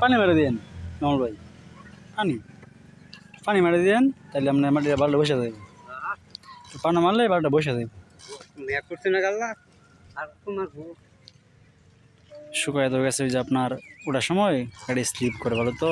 পানি মেরে দিন নমল ভাই, পানি পানি মেরে দিন, তাহলে আপনার মাটিটা বালটা বসে যাবে। পানি মারলে বালটা বসে যাবে। শুকায় তো গেছে যে আপনার ওটার সময় গাড়ি স্লিপ করে ভালো তো।